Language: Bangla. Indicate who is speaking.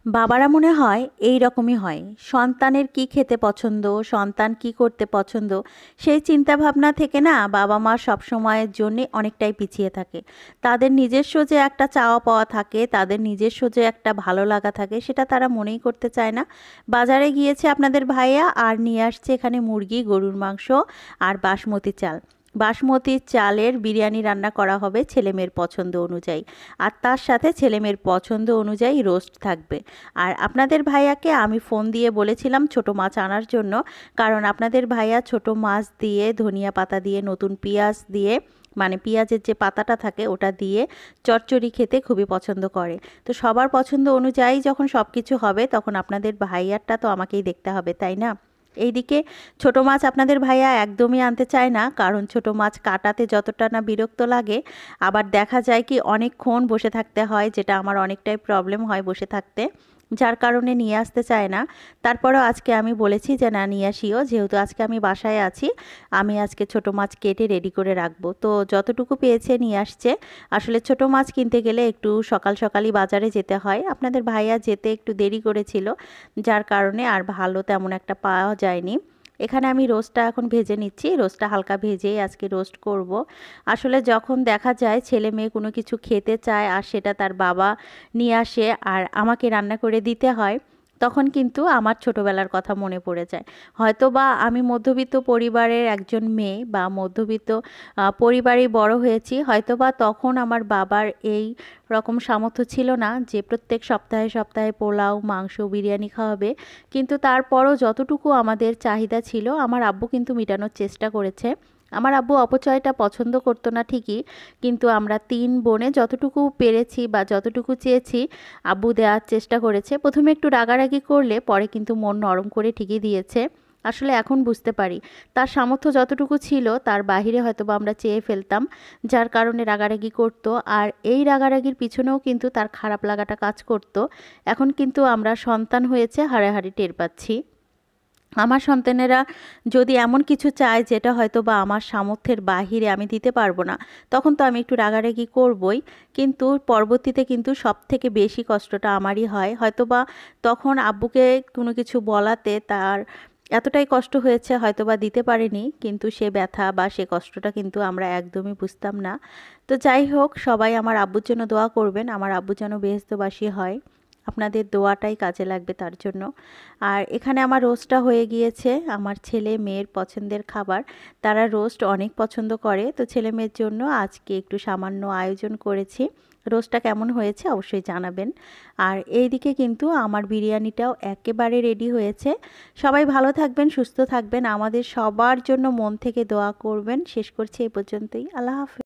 Speaker 1: বাবারা মনে হয় এই রকমই হয়। সন্তানের কি খেতে পছন্দ, সন্তান কি করতে পছন্দ, সেই চিন্তা ভাবনা থেকে না বাবা মা সবসময়ের জন্যে অনেকটাই পিছিয়ে থাকে। তাদের নিজস্ব যে একটা চাওয়া পাওয়া থাকে, তাদের নিজস্ব যে একটা ভালো লাগা থাকে, সেটা তারা মনেই করতে চায় না। বাজারে গিয়েছে আপনাদের ভাইয়া আর নিয়ে আসছে এখানে মুরগি, গরুর মাংস আর বাসমতি চাল। বাসমতি চালের বিরিয়ানি রান্না করা হবে ছেলেমেয়ের পছন্দ অনুযায়ী, আর তার সাথে ছেলেমেয়ের পছন্দ অনুযায়ী রোস্ট থাকবে। আর আপনাদের ভাইয়াকে আমি ফোন দিয়ে বলেছিলাম ছোট মাছ আনার জন্য, কারণ আপনাদের ভাইয়া ছোট মাছ দিয়ে, ধনিয়া পাতা দিয়ে, নতুন পেঁয়াজ দিয়ে, মানে পেঁয়াজের যে পাতাটা থাকে ওটা দিয়ে চচ্চড়ি খেতে খুবই পছন্দ করে। তো সবার পছন্দ অনুযায়ী যখন সব কিছু হবে, তখন আপনাদের ভাইয়ারটা তো আমাকেই দেখতে হবে, তাই না? এইদিকে ছোট মাছ আপনাদের ভাইয়া একদমই আনতে চায় না, কারণ ছোট মাছ কাটাতে যতটা না বিরক্ত লাগে, আবার দেখা যায় কি অনেকক্ষণ বসে থাকতে হয়, যেটা আমার অনেকটাই প্রবলেম হয় বসে থাকতে, যার কারণে নিয়ে আসতে চায় না। তারপরেও আজকে আমি বলেছি যে না, নিয়ে আসিও, যেহেতু আজকে আমি বাসায় আছি, আমি আজকে ছোট মাছ কেটে রেডি করে রাখবো। তো যতটুকু পেয়েছে নিয়ে আসছে। আসলে ছোট মাছ কিনতে গেলে একটু সকাল সকালই বাজারে যেতে হয়, আপনাদের ভাইয়া যেতে একটু দেরি করেছিল, যার কারণে আর ভালো তেমন একটা পাওয়া যায়নি। এখানে আমি রোস্টটা এখন ভেজে নিচ্ছি, রোস্টটা হালকা ভেজেই আজকে রোস্ট করব। আসলে যখন দেখা যায় ছেলে মেয়ে কোনো কিছু খেতে চায় আর সেটা তার বাবা নিয়ে আসে আর আমাকে রান্না করে দিতে হয়, তখন কিন্তু আমার ছোটোবেলার কথা মনে পড়ে যায়। হয়তো বা আমি মধ্যবিত্ত পরিবারের একজন মেয়ে, বা মধ্যবিত্ত পরিবারেই বড় হয়েছি, হয়তো বা তখন আমার বাবার এই রকম সামর্থ্য ছিল না যে প্রত্যেক সপ্তাহে সপ্তাহে পোলাও, মাংস, বিরিয়ানি খাওয়াবে। কিন্তু তারপরও যতটুকু আমাদের চাহিদা ছিল, আমার আব্বু কিন্তু মেটানোর চেষ্টা করেছে। আমার আব্বু অপচয়টা পছন্দ করতো না ঠিকই, কিন্তু আমরা তিন বোনে যতটুকু পেরেছি বা যতটুকু চেয়েছি, আব্বু দেওয়ার চেষ্টা করেছে। প্রথমে একটু রাগারাগি করলে পরে কিন্তু মন নরম করে ঠিকই দিয়েছে। আসলে এখন বুঝতে পারি তার সামর্থ্য যতটুকু ছিল তার বাহিরে হয়তো বা আমরা চেয়ে ফেলতাম, যার কারণে রাগারাগি করতো। আর এই রাগারাগির পিছনেও কিন্তু তার খারাপ লাগাটা কাজ করতো। এখন কিন্তু আমরা সন্তান হয়েছে হাড়ে টের পাচ্ছি। আমার সন্তানেরা যদি এমন কিছু চায় যেটা হয়তো বা আমার সামর্থ্যের বাহিরে আমি দিতে পারবো না, তখন তো আমি একটু রাগারাগি করবই। কিন্তু পরবর্তীতে কিন্তু সব থেকে বেশি কষ্টটা আমারই হয়। হয়তো বা তখন আব্বুকে কোনো কিছু বলাতে তার এতটাই কষ্ট হয়েছে, হয়তো বা দিতে পারিনি, কিন্তু সে ব্যথা বা সে কষ্টটা কিন্তু আমরা একদমই বুঝতাম না। তো যাই হোক, সবাই আমার আব্বুর জন্য দোয়া করবেন, আমার আব্বু যেন বেহেশতবাসী হয়। আপনাদের দোয়াটাই কাজে লাগবে তার জন্য। আর এখানে আমার রোস্টটা হয়ে গিয়েছে, আমার ছেলে মেয়ের পছন্দের খাবার, তারা রোস্ট অনেক পছন্দ করে। তো ছেলে মেয়ের জন্য আজকে একটু সামান্য আয়োজন করেছি। রোস্টটা কেমন হয়েছে অবশ্যই জানাবেন। আর এইদিকে কিন্তু আমার বিরিয়ানিটাও একেবারে রেডি হয়েছে। সবাই ভালো থাকবেন, সুস্থ থাকবেন, আমাদের সবার জন্য মন থেকে দোয়া করবেন। শেষ করছি এই পর্যন্তই। আল্লাহ হাফেজ।